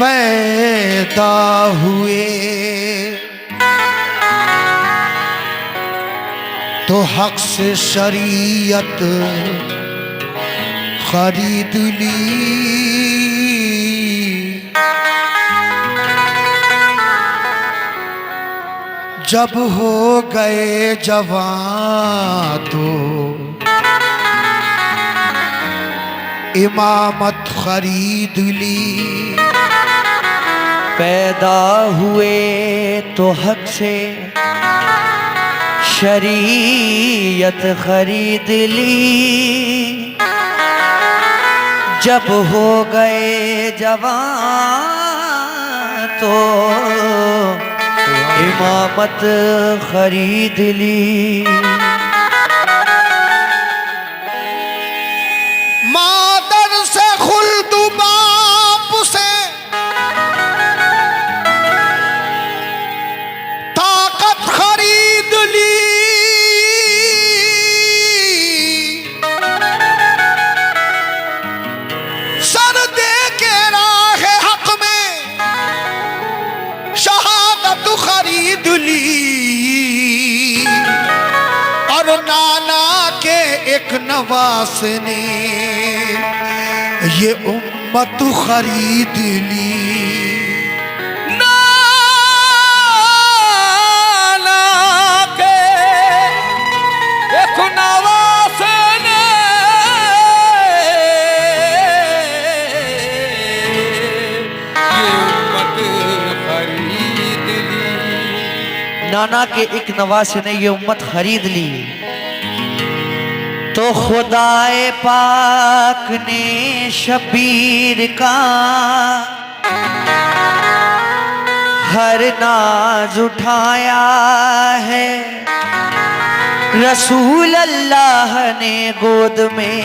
पैदा हुए तो हक से शरीयत खरीद ली। जब हो गए जवान तो इमामत खरीद ली। पैदा हुए तो हक से शरीयत खरीद ली। जब हो गए जवान तो इमामत खरीद ली। मादर से खुल्द बाप से ताकत खरीद ली। सर दे के राह हक में शहादत खरीद ली। और नाना के एक नवास ने ये उम्मत खरीद ली। नाना के एक नवास ने ये उम्मत खरीद ली। नाना के एक नवास ने ये उम्मत खरीद ली। तो खुदाए पाक ने शबीर का हर नाज उठाया है। रसूल अल्लाह ने गोद में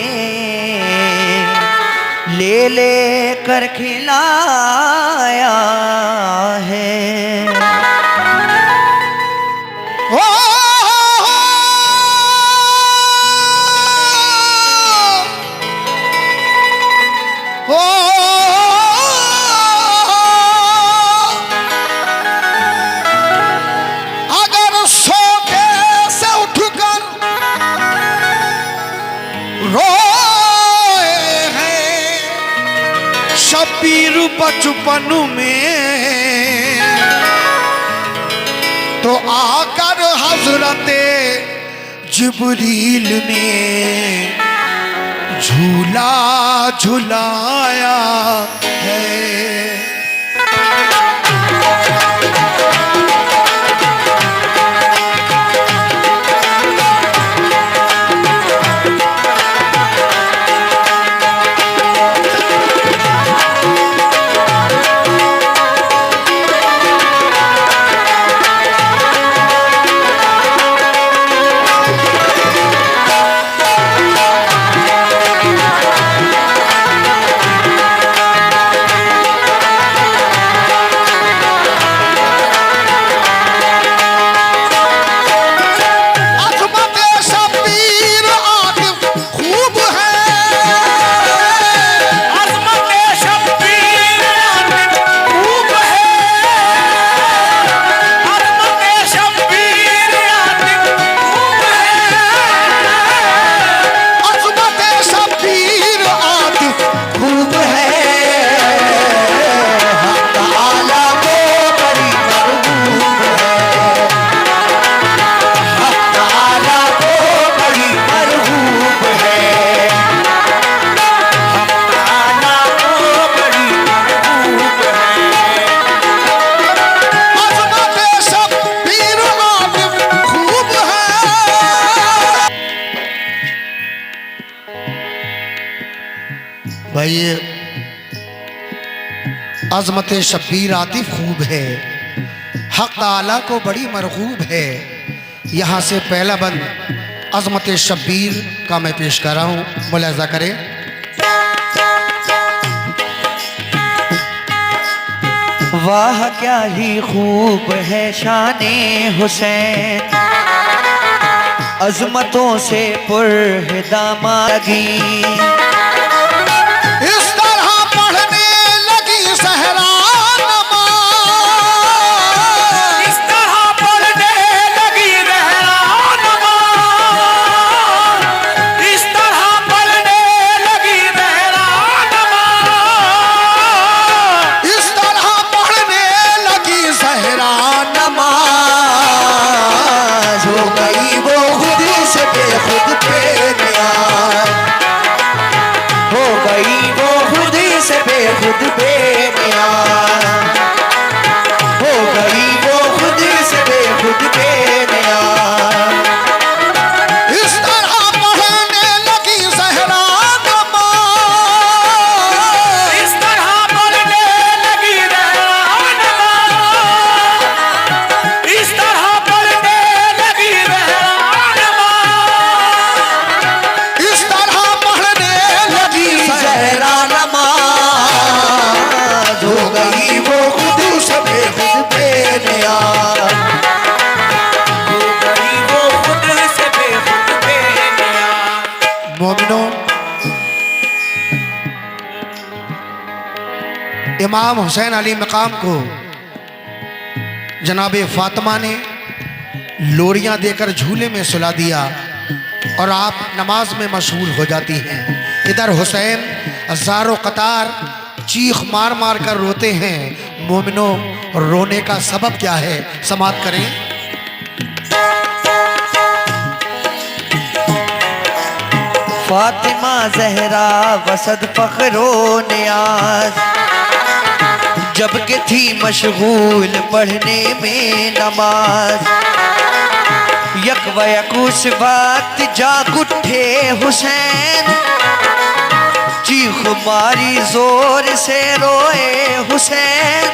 ले ले कर खिलाया है। अगर सोते से उठकर रोए हैं शबीर बचपन में तो आकर हजरते जिब्रील ने झूला झुलाया है। भाई ये अजमत शब्बीर आतिफ खूब है, हक ताला को बड़ी मरगूब है। यहाँ से पहला बंद अजमत शब्बीर का मैं पेश कर रहा हूँ, मुलाजा करें। वाह क्या ही खूब है शाने हुसैन, अजमतों से पुरहिदामा लगी। इस तरह पढ़ने लगी सहरा इमाम हुसैन अली मकाम को जनाब फातिमा ने लोरियां देकर झूले में सुला दिया और आप नमाज में मशगूल हो जाती हैं। इधर हुसैन हजारों कतार चीख मार मार कर रोते हैं। मोमिनो, रोने का सबब क्या है? समाप्त करें। फातिमा जहरा वसद फखरो नियाज, जबकि थी मशगूल पढ़ने में नमाज। यक उस वक्त जाग उठे हुसैन, चीख मारी जोर से रोए हुसैन।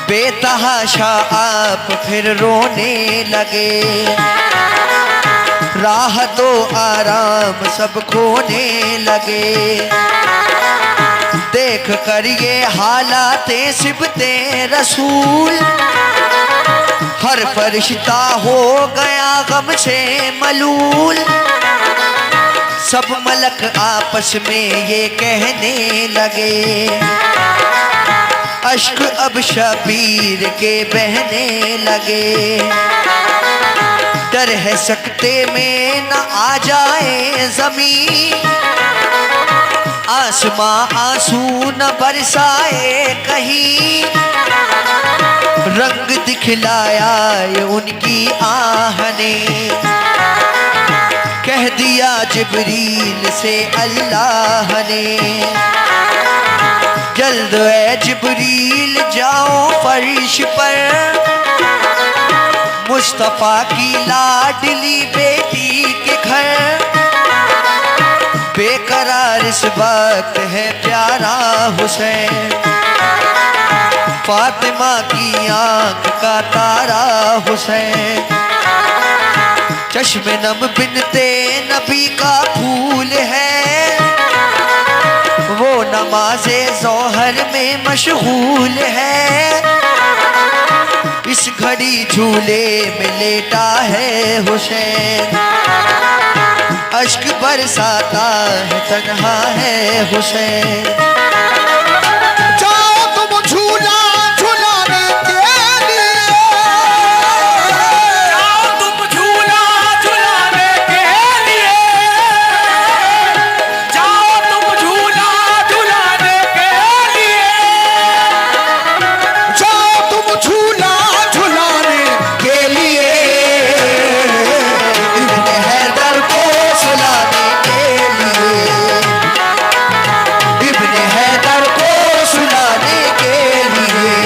बेतहाशा आप फिर रोने लगे, राहतो आराम सब खोने लगे। देख कर ये हालाते सिबते रसूल, हर फरिश्ता हो गया गम से मलूल। सब मलक आपस में ये कहने लगे, अश्क अब शबीर के बहने लगे। डर है सकते में न आ जाए जमीन, आसमां आंसू न बरसाए कहीं। रंग दिखलाया ये उनकी आह ने, कह दिया जिब्रील से अल्लाह ने। जल्द है जिब्रील जाओ फर्श पर, मुस्तफा की लाडली बेटी के घर। बेकरार इस वक्त है प्यारा हुसैन, फातिमा की आंख का तारा हुसैन। चश्मे नम बिनते नबी का फूल है, वो नमाज़े ज़ोहर में मशगूल है। इस घड़ी झूले में लेटा है हुसैन, अश्क बरसाता है तन्हा है हुसैन। जाओ तुम झूला झुलाने के लिए, जाओ तुम झूला झुलाने के लिए, जाओ तुम झूला झुलाने के लिए, जाओ तुम झूला झुलाने के लिए। इब्न हैदर को सुलाने के लिए, इब्न हैदर को सुलाने के लिए,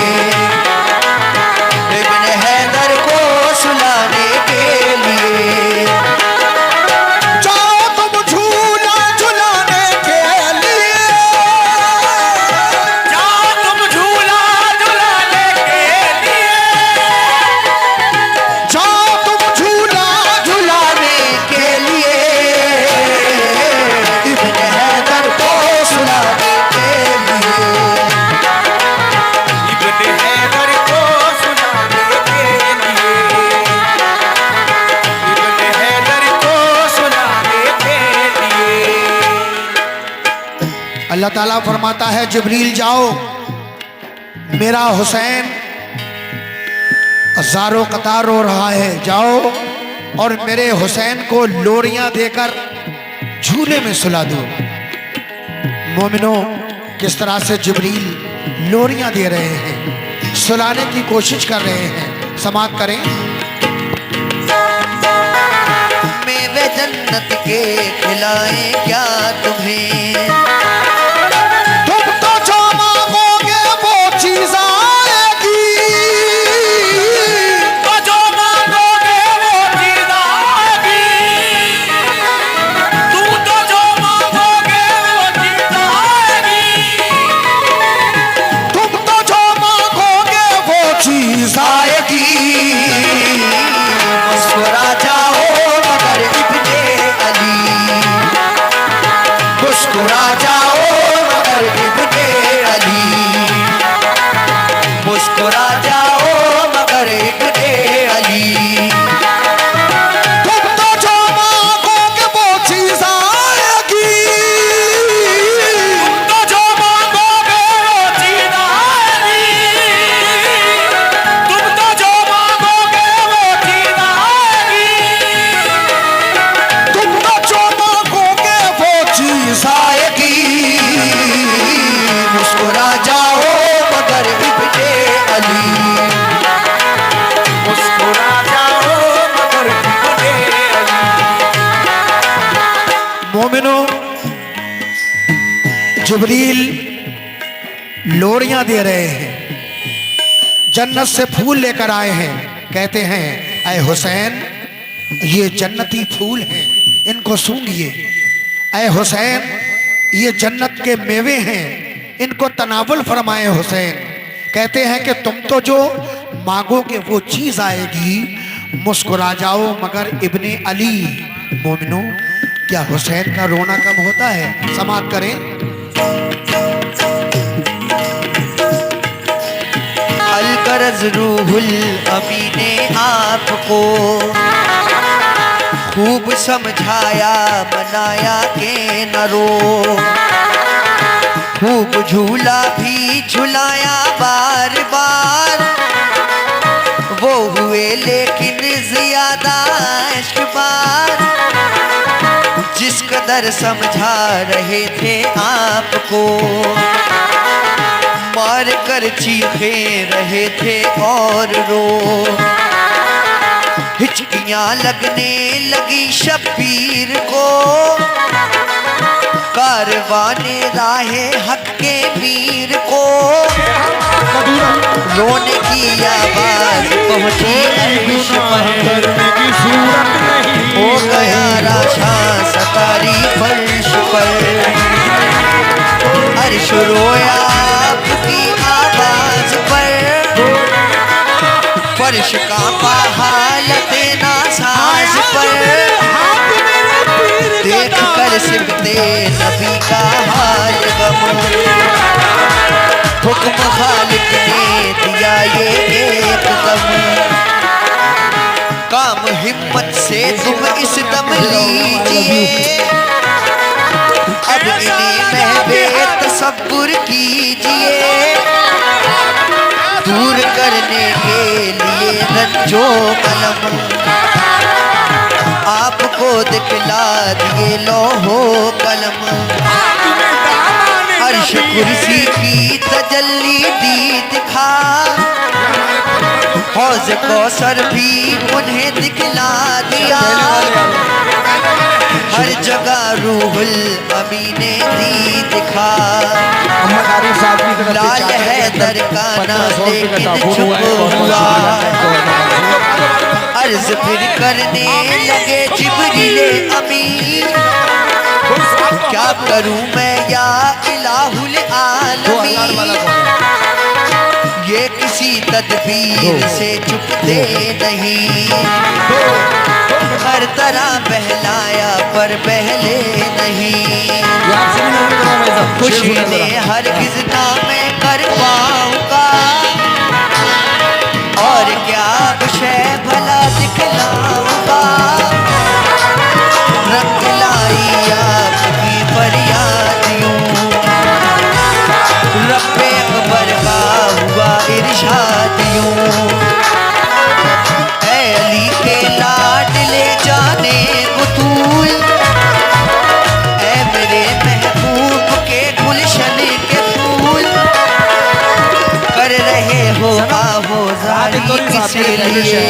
इब्न हैदर को सुलाने के लिए। जाओ तुम झूला झुलाने के लिए, जाओ तुम झूला झुलाने के लिए, जाओ तुम झूला झुलाने के लिए, इब्न हैदर को सुलाने के लिए। इब्न हैदर को सुनाने के लिए, इब्न हैदर को सुनाने के लिए। अल्लाह ताला फरमाता है, जिब्रील जाओ, मेरा हुसैन हजारों कतार रो रहा है, जाओ और मेरे हुसैन को लोरियां देकर झूले में सुला दो। मोमिनो, किस तरह से जिब्रील लोरियां दे रहे हैं, सुलाने की कोशिश कर रहे हैं। समाप्त करें। मेवे जन्नत के खिलाए क्या तुम्हें, तुम तो जो मांगोगे वो चीज आएगी, तो जो मांगोगे वो चीज़ आएगी, तू तो जो मांगोगे वो चीज़ आएगी, तुम तो जो मांगोगे वो चीज आएगी। मुस्कुरा जाओ मगर इब्ने अली, मुस्कुरा जाओ मुस्कुरा जाओ मगर इब्ने अली, मुस्कुरा जाओ मगर इब्ने अली। मोमिनो, जिब्रील लोरियां दे रहे हैं, जन्नत से फूल लेकर आए हैं। कहते हैं ऐ हुसैन ये जन्नती फूल हैं, इनको सूंघिए। ऐ हुसैन ये जन्नत के मेवे हैं, इनको तनावुल फरमाए हुसैन। कहते हैं कि तुम तो जो मांगोगे वो चीज आएगी, मुस्कुरा जाओ मगर इब्ने अली। मोमिनो, क्या हुसैन का रोना कम होता है? समाप्त करें। अलगरज रूहुल अमी ने आपको खूब समझाया मनाया के न रो, खूब झूला भी झुलाया बार बार, वो हुए लेकिन ज्यादा इश्क़बार। जिस कदर समझा रहे थे आपको, मार कर चीखे रहे थे और रो, हिचकियां लगने लगी शब्बीर को, कारवाने राहे हक के वीर को। रोने की आवाज पहुंची अर्श पर, हो गया राशा सतारी फर्श पर, अर्श रोया आपकी आवाज पर, फर्श कांपा हालत नासाज पर। देख कर सिमते नबी का हाल गम, हुक्म खालिक ने दिया ये एक दम, काम हिम्मत से तुम इस दम लीजिए, अब इन्हीं महबे तसब्बुर कीजिए, दूर करने के लिए रंजो कलम, आपको दिखला दिए लौहो कलम। अर्श कुर्सी की तजल्ली दी दिखा, हौज कौसर भी उन्हें दिखला दिया, हर जगह रूहुल अमी ने दी दिखा। लाल है दर का नाम लेकिन चुप हुआ, अर्ज फिर करने लगे जिब्रीले अमी, क्या करूं मैं या इलाहुल आलमीन, ये किसी तदबीर से चुकते नहीं, हर तरह बहलाया पर बहले नहीं, खुशी ने हरगिज़ ना मैं कर पाऊंगा, और क्या शय भला दिखलाऊंगा, रंग लाई आपकी फरियाद यूं, रब्बे अकबर का हुआ इरशाद यूं, ऐ अली के लाडले जाने बतूल, ऐ मेरे महबूब के गुलशन के फूल, कर रहे हो आहो जारी किस लिए,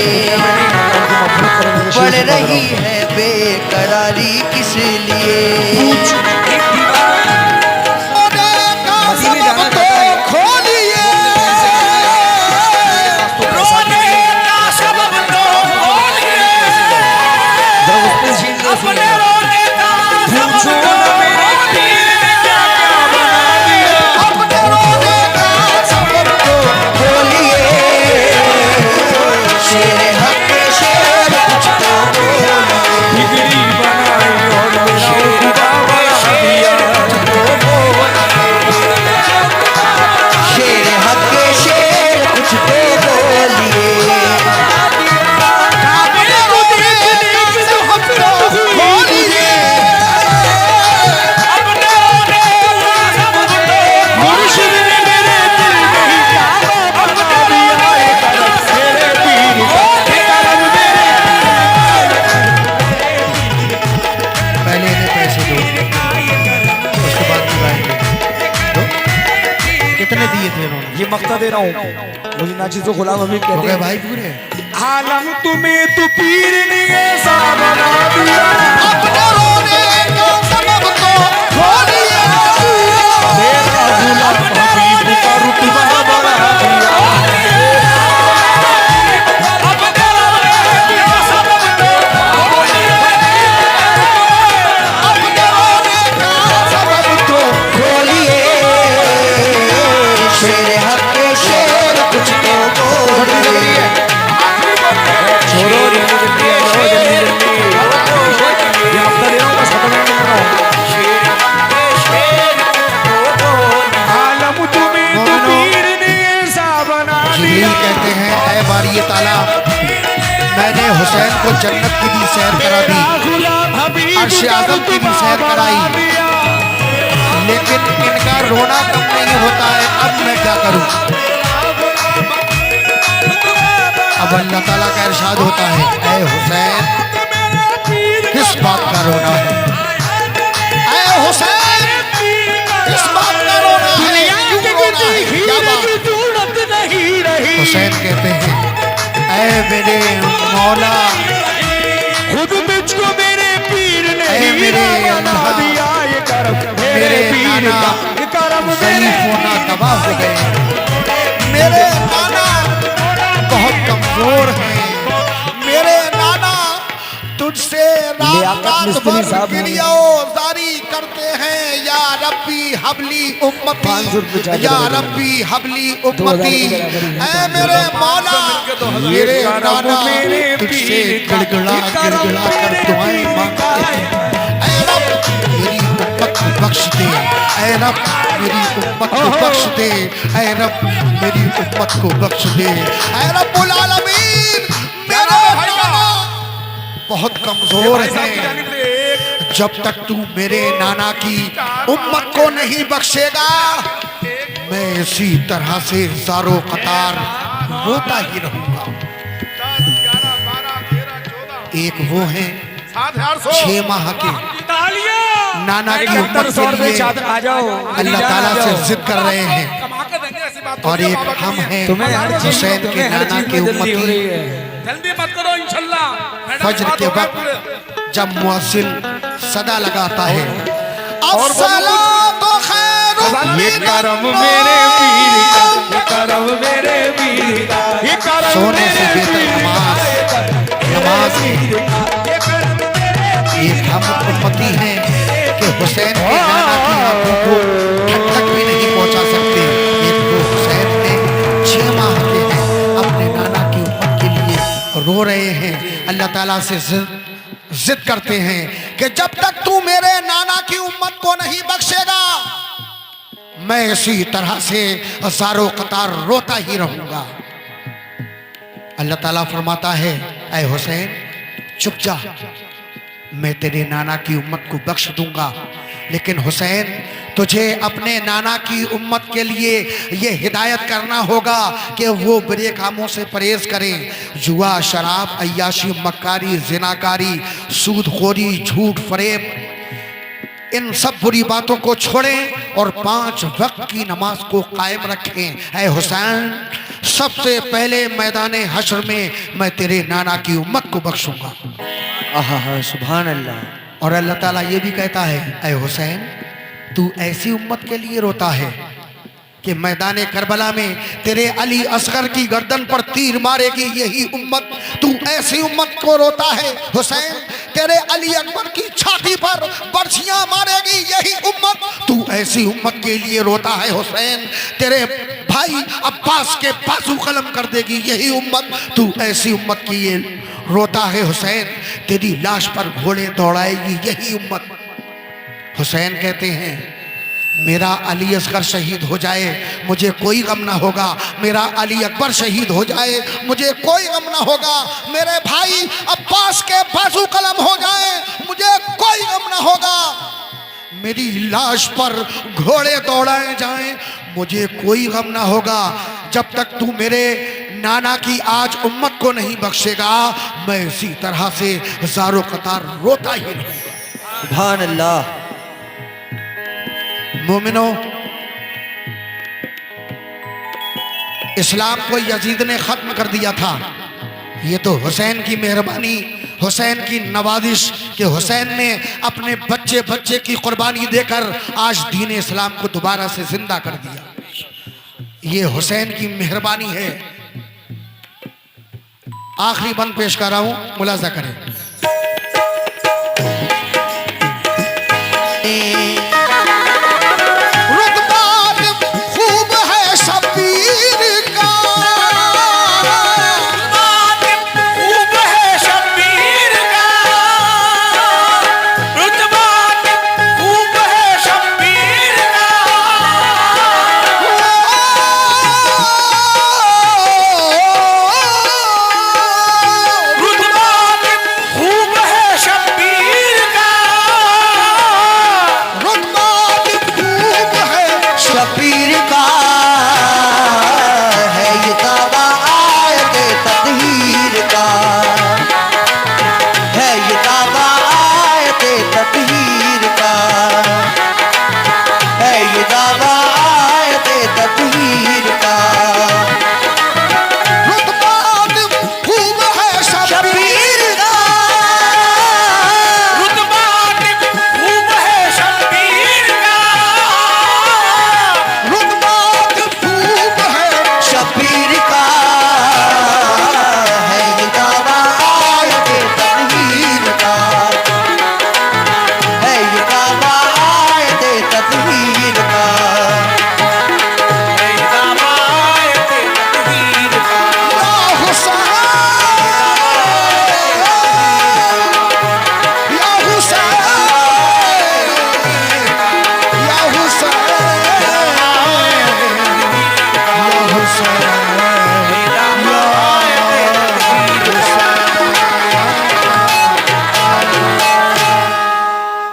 बढ़ रही है बेकरारी किस लिए। अपने रोने का सबब खोलिए, क्या बना दिया, अपने रोने का सबब खोलिए, शेर हक शेर कुछ तो बोलिए, बिगड़ी बनाई और मेरा खुदा बना कितने दिए थे उन्होंने? ये मक्ता दे रहा हूँ, मुझे नाचिस तो गुलाम हबीब हो कहते गए हैं भाई पूरे? आलम तुम्हें तो पीर ने ऐसा बना दिया, अपने रोने का सबब तो खोलिए। मेरा गुलाम हबीब का रुतबा बढ़ा दिया, अपने रोने का सबब तो खोलिए। अपने रोने का सबब तो खोलिए। शेर हक के शेर कुछ तो बोलिए। छोड़ो जल्दी जल्दी आओ, जल्दी जल्दी ये मक्ता दे रहा हूँ, बस खत्म नहीं कर रहा हूँ। आलम तुम्हें तो पीर ने ऐसा बना जिब्रील दिया, कहते हैं, ऐ बारी ताला, मैंने हुसैन को जन्नत की भी सैर करा दी, गुलाम हबीब अर्श का आज़म की भी रुतबा सैर बढ़ा कराई, दिया। लेकिन इनका रोना कम नहीं होता है। अब मैं क्या करूं? अब अल्लाह ताला का इरशाद होता है, ऐ हुसैन किस बात का रोना है? ऐ हुसैन किस बात का रोना है? क्यों रोना है? क्या बात? हुसैन कहते हैं, ऐ मेरे मौला, खुद मुझको मेरे पीर ने ऐ मेरे हीरा बना अल्लाह, दिया, ये करम मेरे मेरे पीर नाना का, ये करम ज़ईफ़ होना तबाह हो गए। मेरे नाना बहुत कमजोर हैं। मेरे नाना तुझसे रात रात मिस्त्री भर साहब गिरियाज़ारी करते हैं, या रब्बी हबली 500 रुपये उम्मती, चार्ज या करेंगे। रब्बी हबली 2000 उम्मती। के बराबर ही है, ऐ मेरे मौला, मेरे नाना तुझसे गिड़गिड़ा गिड़गिड़ा कर दुआएं मांगते हैं। ऐ रब मेरी उम्मत को बख्श दे, ऐ रब मेरी उम्मत को बख्श दे, ऐ रब मेरी उम्मत को बख्श दे। ऐ रब्बुल आलमीन, मेरे नाना बहुत कमजोर हैं। जब तक तू मेरे नाना की उम्मत को नहीं बख्शेगा, मैं इसी तरह से ज़ारो कतार रोता ही रहूंगा। एक वो हैं 6 माह के नाना की उम्मत के लिए आ जाओ, अल्लाह ताला से जिद कर रहे हैं, और एक हम हैं तुम्हें हर चीज हुसैन के तुम्हें हर नाना चीज की में जल्दी हो रही उम्मती। है। जल्दी मत करो इंशाल्लाह। फज्र के वक्त जब मुअज्जिन सदा लगाता है, अस्सलातु खैरुम ये करम मेरे पीर का, ये करम मेरे पीर का, ये करम सोने से मेरे बेहतर पीर नमाज नमाज है। ये करम मेरे एक हम उम्मती हैं कि हुसैन के नाना की आंखों को ठंड तक भी नहीं पहुंचा सकते। एक वो हुसैन हैं 6 माह के हैं, अपने नाना की उम्मत के लिए रो रहे हैं, अल्लाह ताला से जिद करते हैं कि जब तक तू मेरे नाना की उम्मत को नहीं बख्शेगा, मैं इसी तरह से ज़ारो कतार रोता ही रहूंगा। अल्लाह ताला फरमाता है, ऐ हुसैन चुप जा, मैं तेरे नाना की उम्मत को बख्श दूंगा, लेकिन हुसैन तुझे अपने नाना की उम्मत के लिए ये हिदायत करना होगा कि वो बुरे कामों से परहेज करें। जुआ, शराब, अय्याशी, मक्कारी, जिनाकारी, सूदखोरी, झूठ, फरेब, इन सब बुरी बातों को छोड़ें और 5 वक्त की नमाज को कायम रखें। ऐ हुसैन सबसे पहले मैदान हश्र में मैं तेरे नाना की उम्मत को बख्शूंगा। आहा सुभान अल्लाह। और अल्लाह ताला ये भी कहता है, ऐ हुसैन तू ऐसी उम्मत के लिए रोता है कि मैदान करबला में तेरे अली असगर की गर्दन पर तीर मारेगी यही उम्मत। तू ऐसी उम्मत को रोता है हुसैन, तेरे अली अकबर की छाती पर बर्छियां मारेगी यही उम्मत। तू ऐसी उम्मत के लिए रोता है हुसैन, तेरे भाई अब्बास के बाजू कलम कर देगी यही उम्मत। तू ऐसी उम्मत की ये रोता है हुसैन, तेरी लाश पर घोड़े दौड़ाएगी यही उम्मत। हुसैन कहते हैं, मेरा अली असगर शहीद हो जाए मुझे कोई गम ना होगा, मेरा अली अकबर शहीद हो जाए मुझे कोई गम ना होगा, मेरे भाई अब्बास के बाजू कलम हो जाए मुझे कोई गम ना होगा, मेरी लाश पर घोड़े दौड़ाए जाएं मुझे कोई गम ना होगा। जब तक तू मेरे नाना की आज उम्मत को नहीं बख्शेगा, मैं इसी तरह से ज़ारो कतार रोता ही रहूंगा। सुभान अल्लाह। मोमिनो, इस्लाम को यजीद ने ख़त्म कर दिया था। ये तो हुसैन की मेहरबानी, हुसैन की नवाजिश कि हुसैन ने अपने बच्चे बच्चे की कुर्बानी देकर आज दीन इस्लाम को दोबारा से जिंदा कर दिया। ये हुसैन की मेहरबानी है। आखिरी बंद पेश कर रहा हूँ, मुलाजा करें।